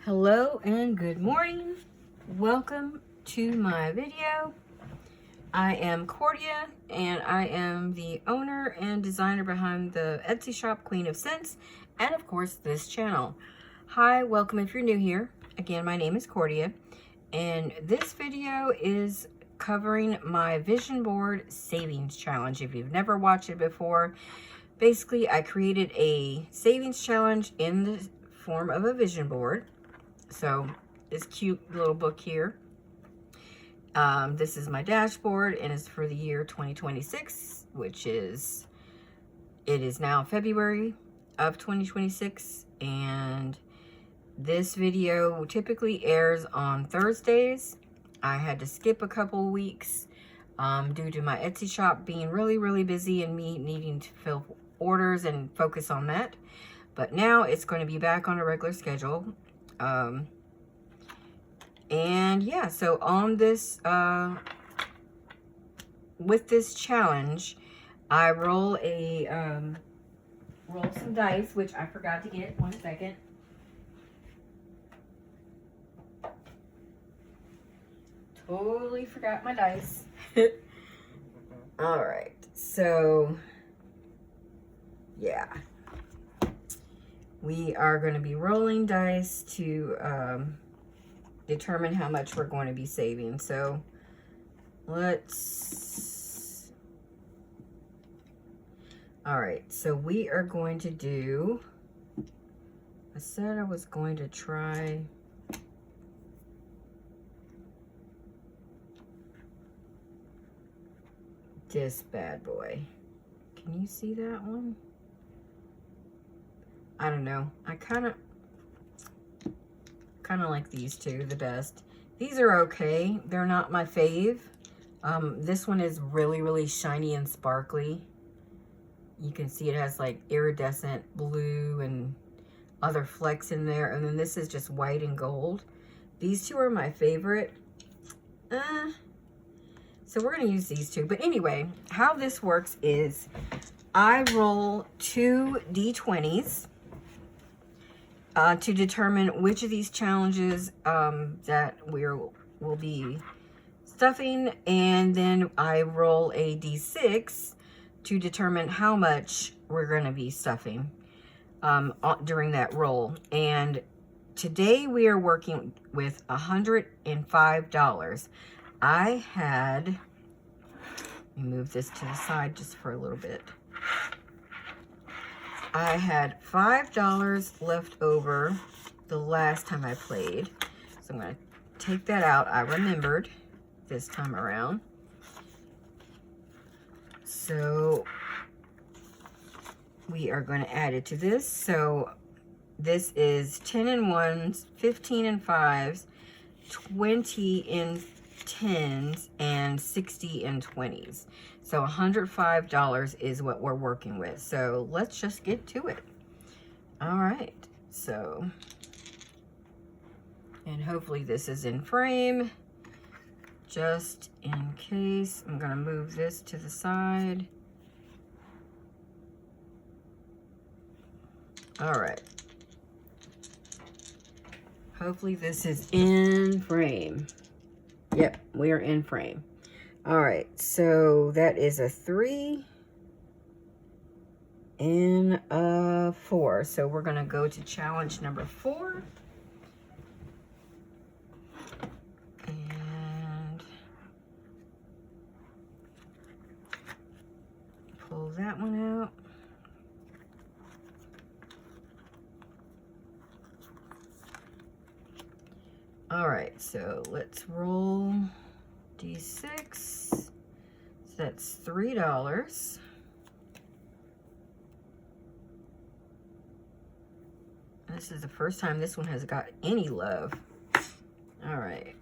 Hello and good morning. Welcome to my video. I am Cordia and I am the owner and designer behind the Etsy shop Queen of Scents and of course this channel. Hi, welcome if you're new here. Again, my name is Cordia and this video is covering my vision board savings challenge. If you've never watched it before, basically I created a savings challenge in the form of a vision board. So this cute little book here. This is my dashboard and it's for the year 2026, which is, it is now February of 2026. And this video typically airs on Thursdays. I had to skip a couple weeks due to my Etsy shop being really busy and me needing to fill orders and focus on that. But now it's going to be back on a regular schedule. And yeah, so on this, with this challenge, I roll some dice, which I forgot to get. 1 second. Totally forgot my dice. All right, so yeah. We are going to be rolling dice to determine how much we're going to be saving. So let's, all right, so we are going to do, I said I was going to try this bad boy. Can you see that one? I don't know. I kind of like these two the best. These are okay. They're not my fave. This one is really shiny and sparkly. You can see it has like iridescent blue and other flecks in there. And then this is just white and gold. These two are my favorite. So we're going to use these two. But anyway, how this works is I roll 2 D20s. To determine which of these challenges that we'll be stuffing, and then I roll a D6 to determine how much we're going to be stuffing during that roll. And today we are working with $105. I had, let me move this to the side just for a little bit. I had $5 left over the last time I played. So I'm going to take that out. I remembered this time around. So we are going to add it to this. So this is 10 and 1s, 15 and 5s, 20 in 10s, and 60 in 20s. So $105 is what we're working with. So let's just get to it. All right. So, and hopefully this is in frame. Just in case, I'm going to move this to the side. All right. Hopefully this is in frame. Yep, we are in frame. All right, so that is a 3 and a 4. So we're going to go to challenge number 4. And pull that one out. All right, so let's roll D6. So that's $3. This is the first time this one has got any love. All right.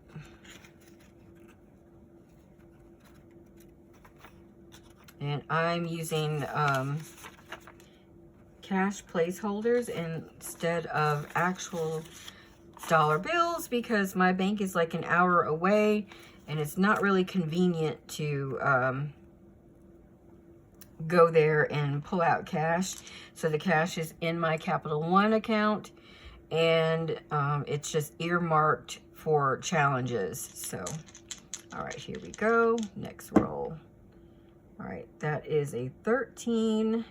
And I'm using cash placeholders instead of actual dollar bills because my bank is like an hour away and it's not really convenient to go there and pull out cash. So the cash is in my Capital One account and it's just earmarked for challenges. So, all right, here we go. Next roll. All right, that is a 13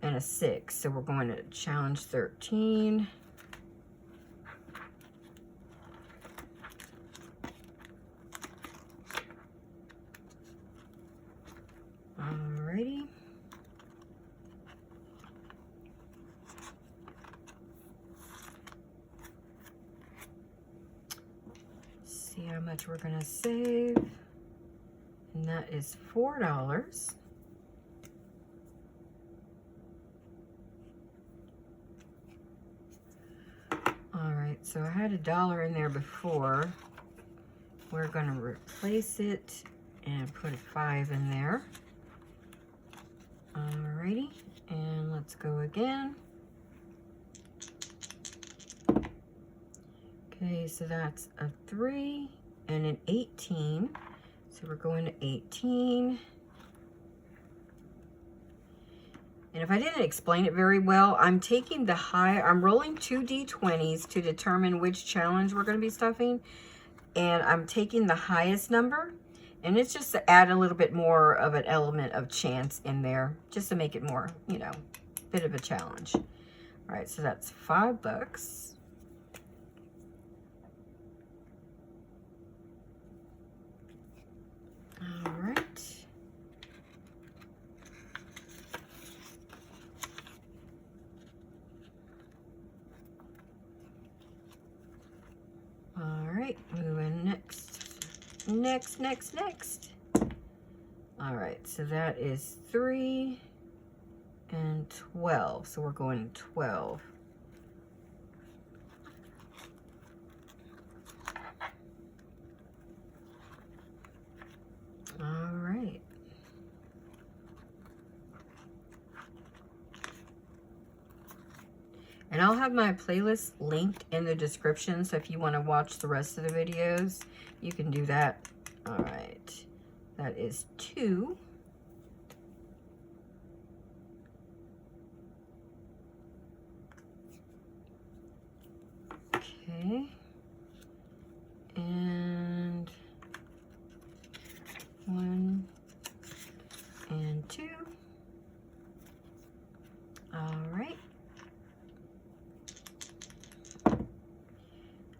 and a 6. So we're going to challenge 13. Alrighty. See how much we're gonna save. And that is $4. Alright, so I had $1 in there before. We're gonna replace it and put a 5 in there. Alrighty, and let's go again. Okay, so that's a 3 and an 18. So we're going to 18. And if I didn't explain it very well, I'm taking the I'm rolling 2 D20s to determine which challenge we're going to be stuffing. And I'm taking the highest number. And it's just to add a little bit more of an element of chance in there, just to make it more, you know, bit of a challenge. All right, so that's $5. All right. All right, moving next. Next. All right, so that is 3 and 12. So we're going 12. All right. And I'll have my playlist linked in the description, so if you want to watch the rest of the videos, you can do that. All right, that is 2. Okay, and 1 and 2. All right.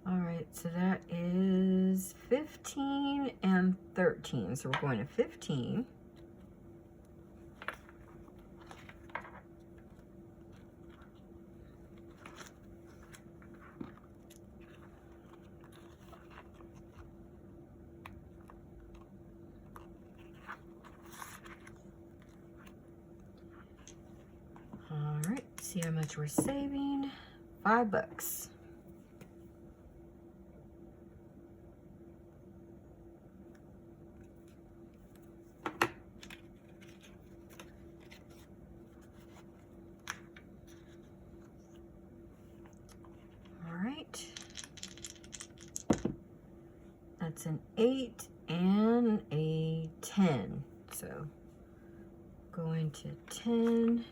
All right, so that is 15 and 13. So we're going to 15. All right, see how much we're saving. $5. That's an 8 and a 10. So going to 10.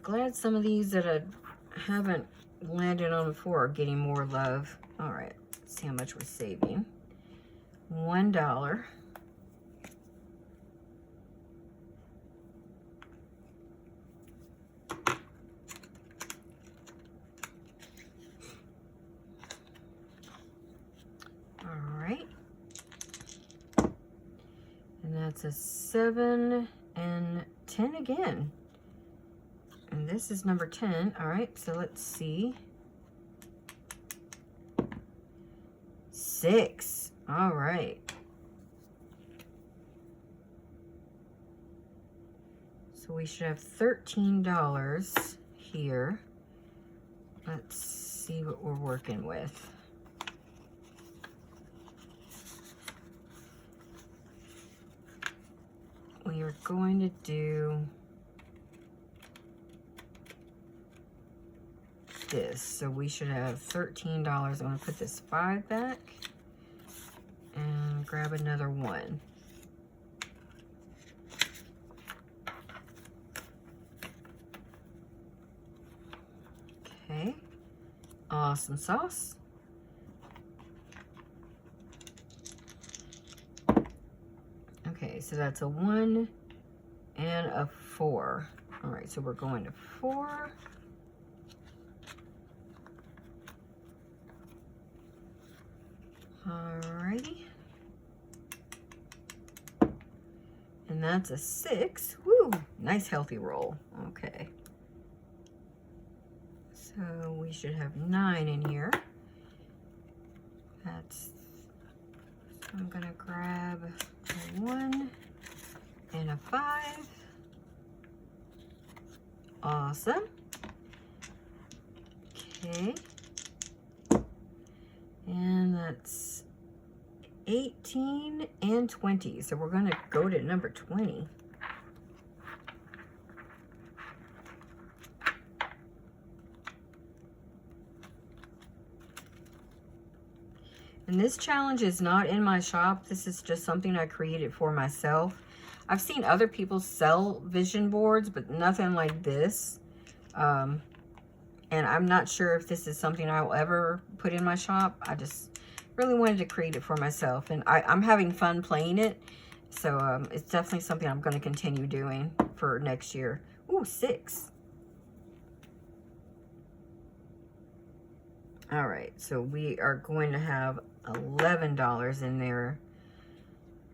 Glad some of these that I haven't landed on before are getting more love. All right, let's see how much we're saving. $1. That's a 7 and 10 again. And this is number 10. All right, so let's see. 6. All right. So we should have $13 here. Let's see what we're working with. We are going to do this. So we should have $13. I'm going to put this 5 back and grab another 1. awesome sauce. Okay, so that's a 1 and a 4. All right, so we're going to 4. Alrighty. And that's a 6. Woo! Nice healthy roll. Okay. So we should have 9 in here. So I'm gonna grab a 1 and a 5. Awesome. Okay. And that's 18 and 20. So we're gonna go to number 20. And this challenge is not in my shop. This is just something I created for myself. I've seen other people sell vision boards, but nothing like this. And I'm not sure if this is something I will ever put in my shop. I just really wanted to create it for myself. And I'm having fun playing it. So it's definitely something I'm going to continue doing for next year. Ooh, 6. All right, so we are going to have $11 in there.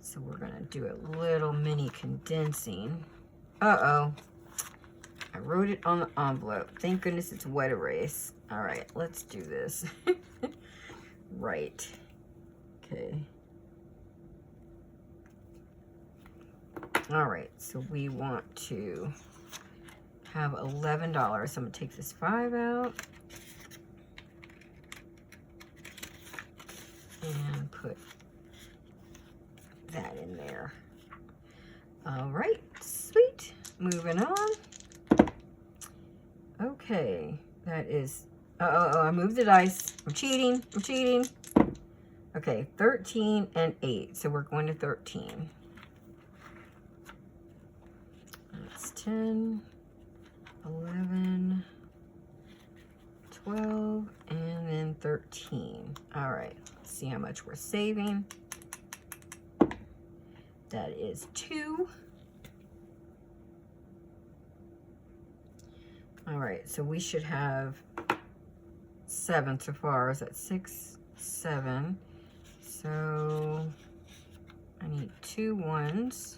So we're going to do a little mini condensing. Uh-oh. I wrote it on the envelope. Thank goodness it's wet erase. All right, let's do this. Right. Okay. All right, so we want to have $11. So I'm going to take this 5 out. And put that in there. All right, sweet. Moving on. Okay, that is, I moved the dice. I'm cheating, I'm cheating. Okay, 13 and 8, so we're going to 13. That's 10, 11, 12, and then 13. All right, let's see how much we're saving. That is 2. All right, so we should have 7 so far. Is that 6, 7? So I need 2 1s.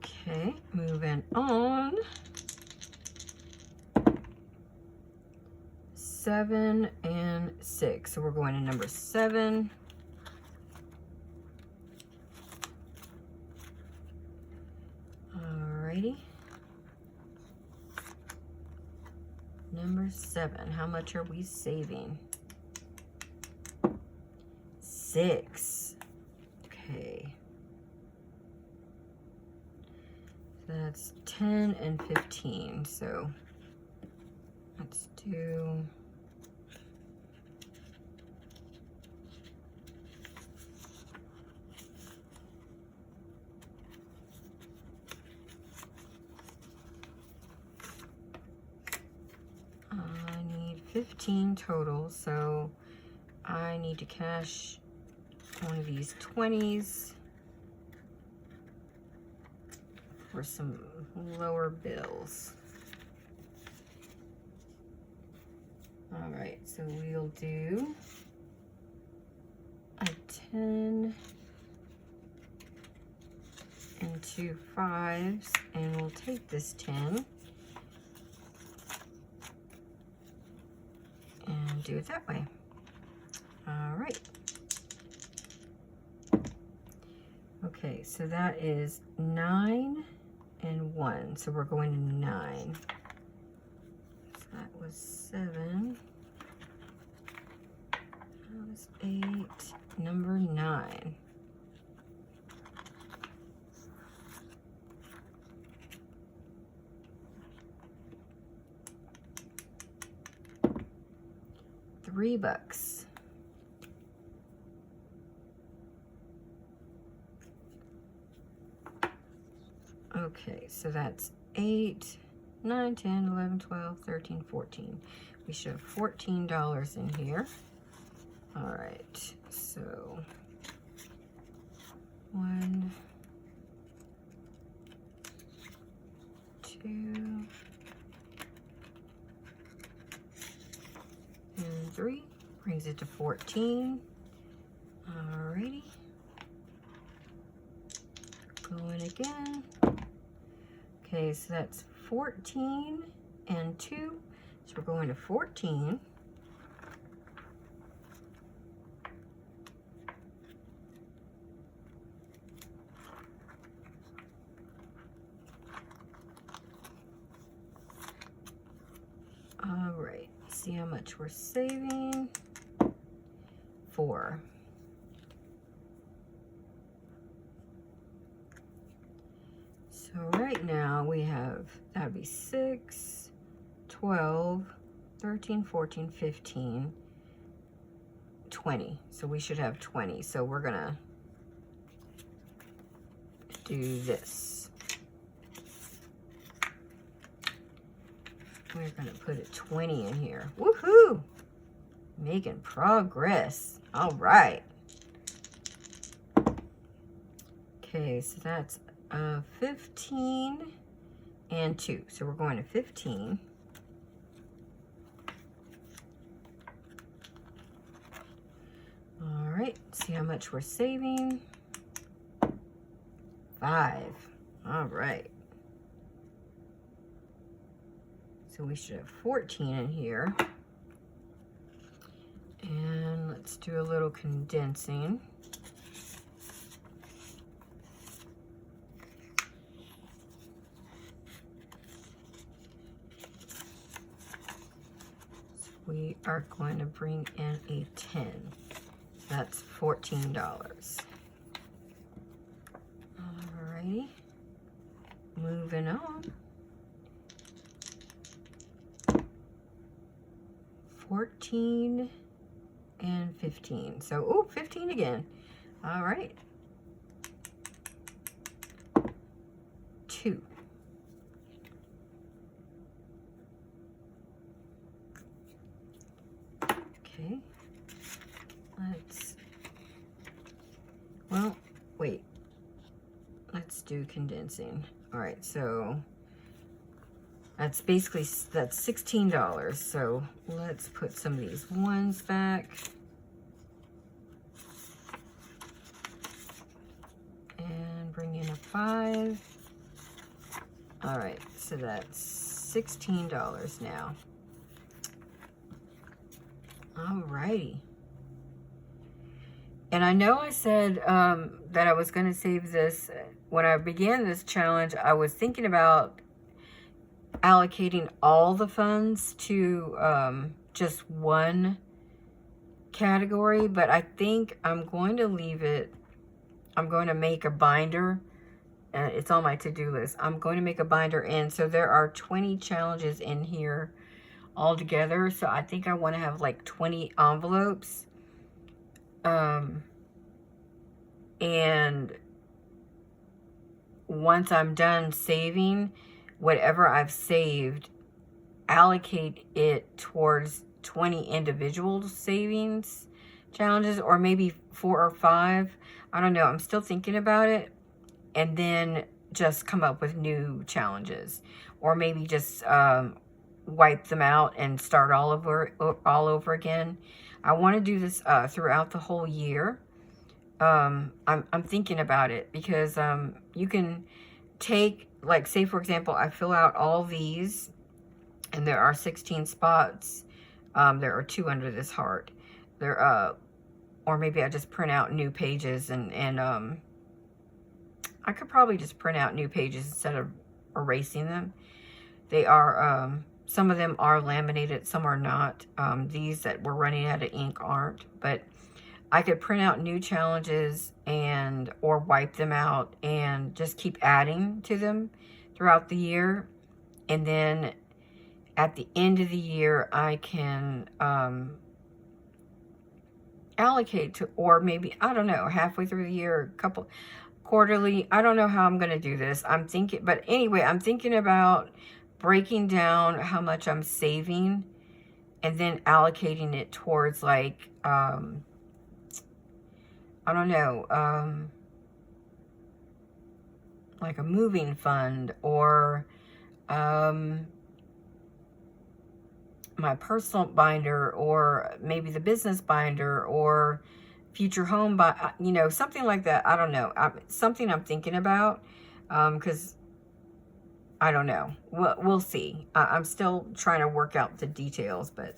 Okay, moving on. 7 and 6. So we're going to number 7. Alrighty. Number 7. How much are we saving? 6. Okay. That's 10 and 15. So let's do I need 15 total, so I need to cash one of these 20s for some lower bills. All right, so we'll do a 10 and 2 5s, and we'll take this 10 and do it that way. All right. Okay, so that is 9 and 1, so we're going to 9. So that was 7. That was 8. Number 9. $3. Okay, so that's 8, 9, 10, 11, 12, 13, 14. We should have $14 in here. All right, so 1, 2, and 3 brings it to 14. Alrighty. Going again. Okay, so that's 14 and 2. So we're going to 14. All right, see how much we're saving. 4. So right now we have, that would be 6, 12, 13, 14, 15, 20. So we should have 20. So we're gonna do this. We're gonna put a 20 in here. Woohoo! Making progress. All right. Okay, so that's 15 and 2. So we're going to 15. All right, see how much we're saving. 5. All right. So we should have 14 in here. And let's do a little condensing. So we are going to bring in a 10. That's $14. Alrighty. Moving on. 14 and 15. So, oh, 15 again. All right. 2. Okay. Well, wait. Let's do condensing. All right, so that's basically, that's $16. So let's put some of these ones back. And bring in a 5. All right, so that's $16 now. All righty. And I know I said that I was going to save this. When I began this challenge, I was thinking about allocating all the funds to just one category, but I think I'm going to leave it. I'm going to make a binder. It's on my to-do list. I'm going to make a binder, and so there are 20 challenges in here altogether. So I think I want to have like 20 envelopes. And once I'm done saving, whatever I've saved, allocate it towards 20 individual savings challenges, or maybe 4 or 5. I don't know. I'm still thinking about it. And then just come up with new challenges, or maybe just wipe them out and start all over again. I want to do this throughout the whole year. I'm thinking about it because you can take, like, say for example, I fill out all these, and there are 16 spots. There are 2 under this heart. Or maybe I just print out new pages, and I could probably just print out new pages instead of erasing them. They are, some of them are laminated, some are not. These that we're running out of ink aren't, but I could print out new challenges or wipe them out and just keep adding to them throughout the year. And then at the end of the year, I can allocate to, or maybe, I don't know, halfway through the year, quarterly. I don't know how I'm going to do this. I'm thinking, but anyway, I'm thinking about breaking down how much I'm saving and then allocating it towards like, I don't know, like a moving fund or my personal binder or maybe the business binder or future home buy, you know, something like that. I don't know. Something I'm thinking about because I don't know. We'll see. I'm still trying to work out the details, but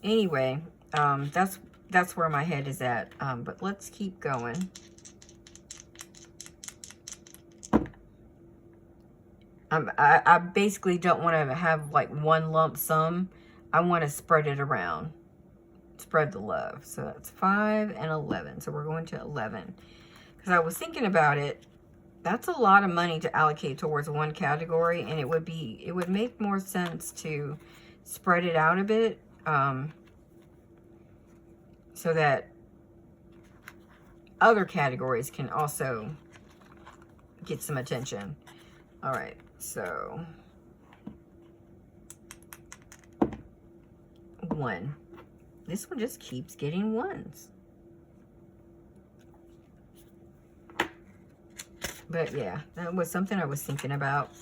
anyway, that's where my head is at. But let's keep going. I basically don't want to have like one lump sum. I want to spread it around. Spread the love. So that's 5 and 11. So we're going to 11. Because I was thinking about it. That's a lot of money to allocate towards one category. And it would make more sense to spread it out a bit. So that other categories can also get some attention. All right. So 1. This one just keeps getting 1s. But yeah, that was something I was thinking about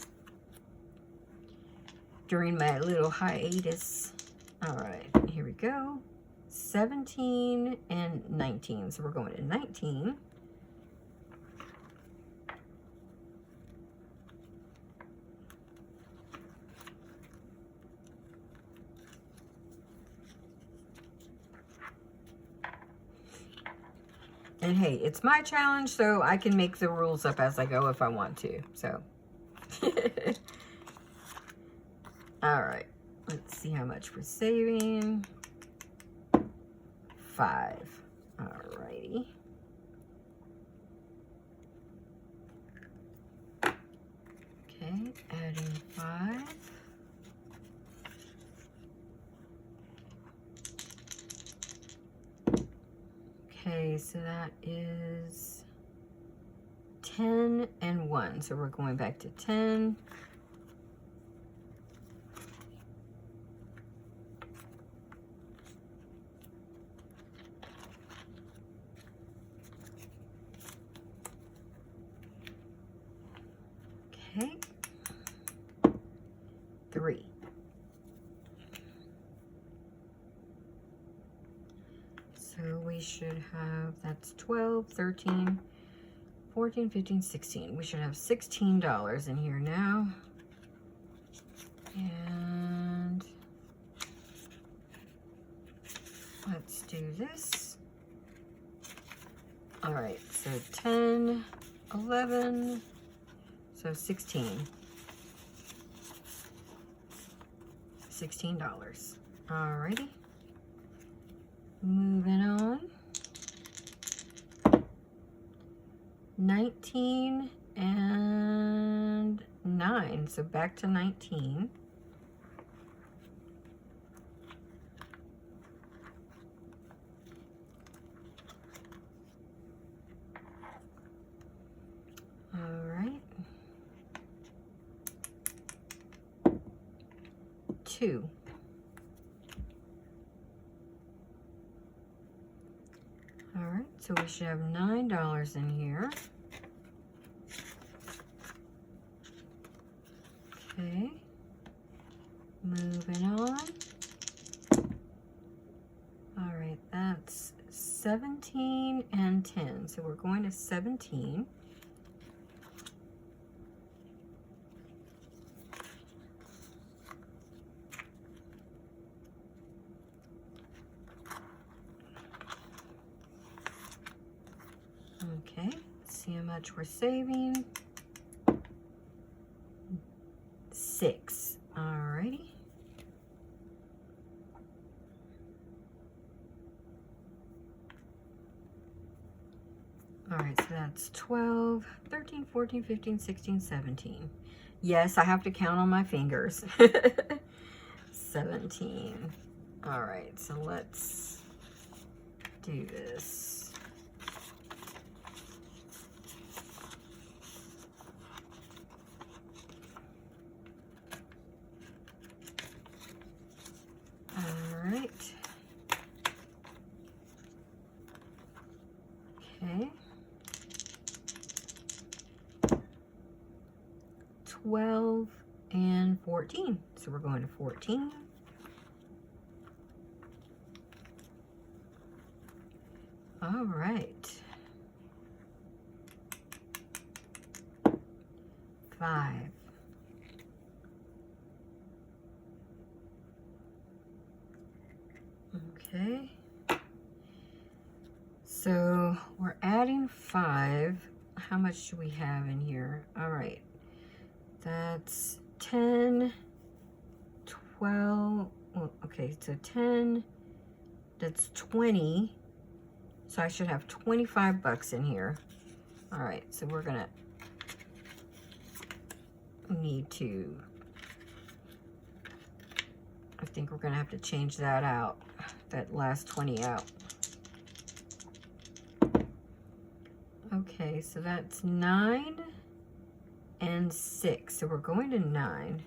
during my little hiatus. All right, here we go. 17 and 19. So we're going to 19. And hey, it's my challenge, so I can make the rules up as I go if I want to. So, all right. Let's see how much we're saving. 5. All righty. Okay, adding 5. Okay, so that is 10 and 1. So we're going back to 10. Okay. 3. So we should have, that's 12, 13, 14, 15, 16. We should have $16 in here now. And let's do this. All right, so 10, 11, so 16. $16. All righty. Moving on. 19 and 9. So back to 19. All right. 2. All right, so we should have $9 in here. Okay, moving on. All right, that's 17 and 10. So we're going to 17. Okay, let's see how much we're saving. 6. Alrighty. Alright, so that's 12, 13, 14, 15, 16, 17. Yes, I have to count on my fingers. 17. Alright, so let's do this. Okay. 12 and 14. So we're going to 14. All right. 5. Okay. So we're adding 5. How much do we have in here? All right. That's 10, 12. Well, okay, so 10. That's 20. So I should have 25 bucks in here. All right, so we're gonna need to, I think we're gonna have to change that out, that last 20 out. Okay, so that's 9 and 6. So we're going to 9.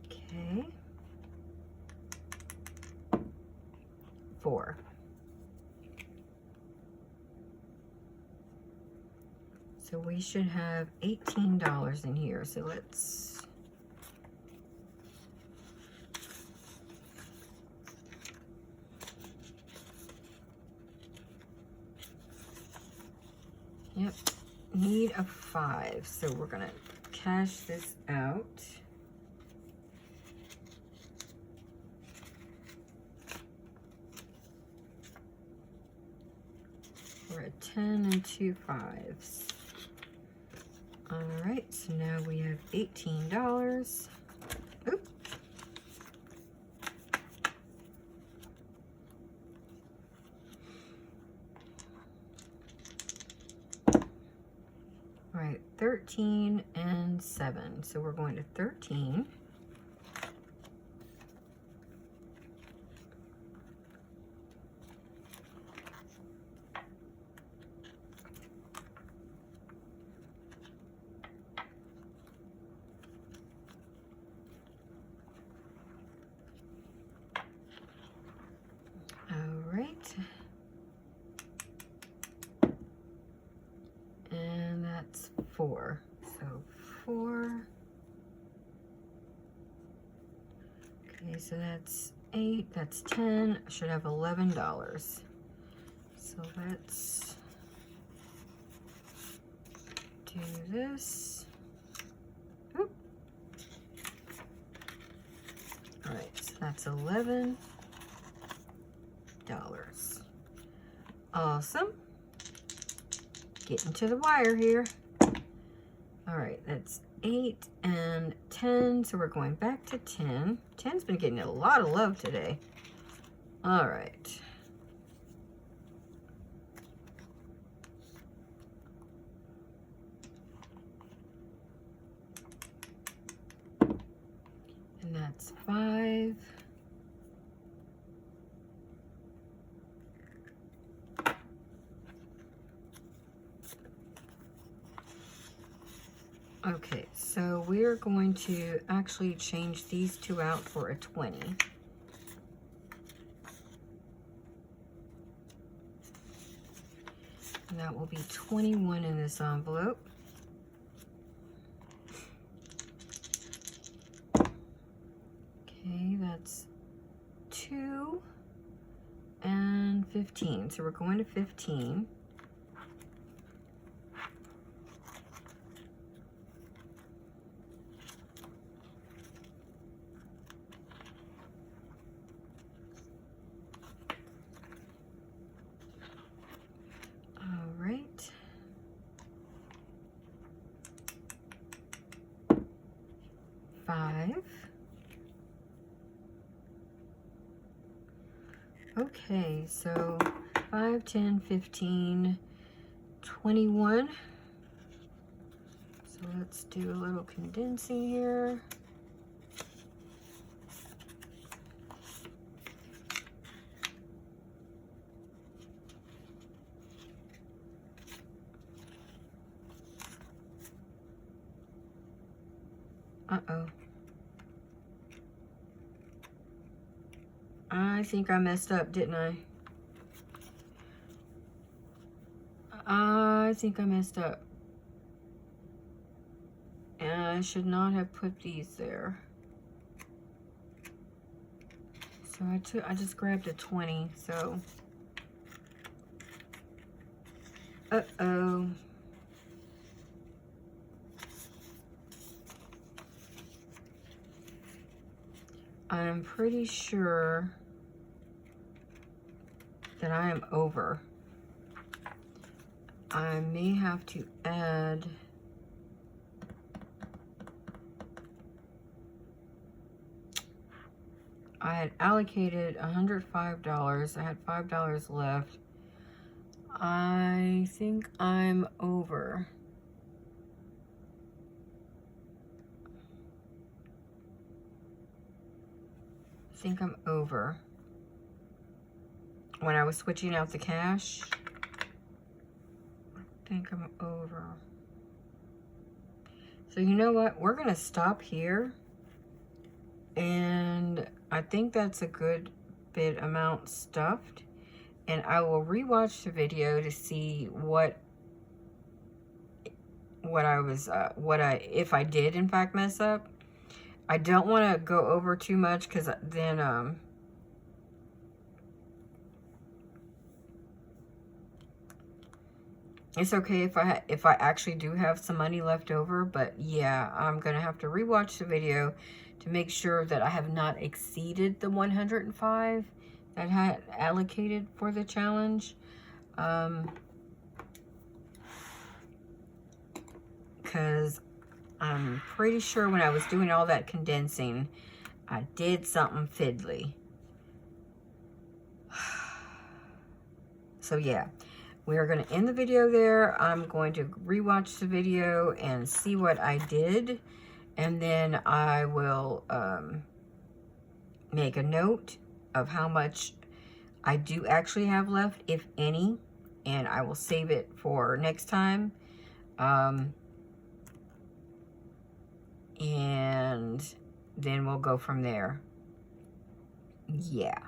Okay. 4. So we should have $18 in here. So let's, yep, need a 5. So we're gonna cash this out. We're at 10 and 2 5s. All right, so now we have $18. Oop. All right, 13 and 7. So we're going to 13. All right. And that's 4. So 4. Okay, so that's 8. That's 10. I should have $11. So let's do this. Oop. All right, so that's $11. Awesome. Getting to the wire here. All right, that's 8 and 10, so we're going back to 10. 10's been getting a lot of love today. All right. And that's 5. Okay, so we're going to actually change these 2 out for a 20. And that will be 21 in this envelope. Okay, that's 2 and 15. So we're going to 15. Right. Five. Okay, so 5, 10, 15, 21. So let's do a little condensing here. Uh-oh. I think I messed up, didn't I? I think I messed up. And I should not have put these there. So I just grabbed a 20, so. Uh-oh. I'm pretty sure that I am over. I may have to add I had allocated $105. I had $5 left. I think I'm over. I think I'm over. When I was switching out the cash, I think I'm over. So you know what? We're gonna stop here. And I think that's a good bit amount stuffed. And I will rewatch the video to see if I did in fact mess up. I don't want to go over too much because then it's okay if I actually do have some money left over, but yeah, I'm gonna have to rewatch the video to make sure that I have not exceeded the 105 that I had allocated for the challenge. Because I'm pretty sure when I was doing all that condensing, I did something fiddly. So yeah, we are going to end the video there. I'm going to rewatch the video and see what I did. And then I will make a note of how much I do actually have left, if any. And I will save it for next time. And then we'll go from there. Yeah.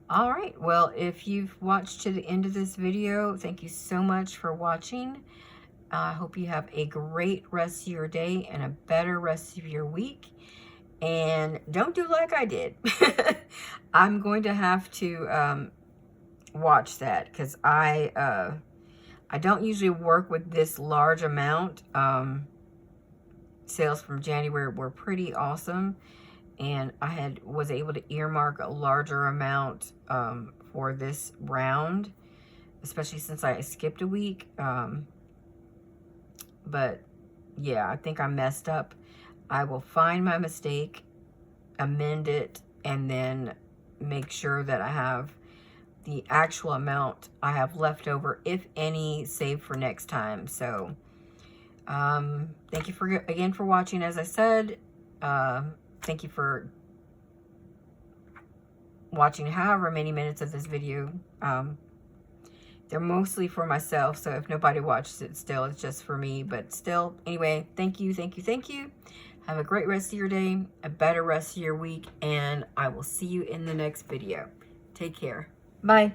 All right. Well, if you've watched to the end of this video, thank you so much for watching. I hope you have a great rest of your day and a better rest of your week. And don't do like I did. I'm going to have to watch that because I don't usually work with this large amount. Sales from January were pretty awesome, and I was able to earmark a larger amount for this round, especially since I skipped a week. But yeah, I think I messed up. I will find my mistake, amend it, and then make sure that I have the actual amount I have left over, if any, saved for next time. So thank you again for watching. As I said, thank you for watching however many minutes of this video. They're mostly for myself, so if nobody watches it still, it's just for me. But still, anyway, thank you, thank you, thank you. Have a great rest of your day, a better rest of your week, and I will see you in the next video. Take care. Bye.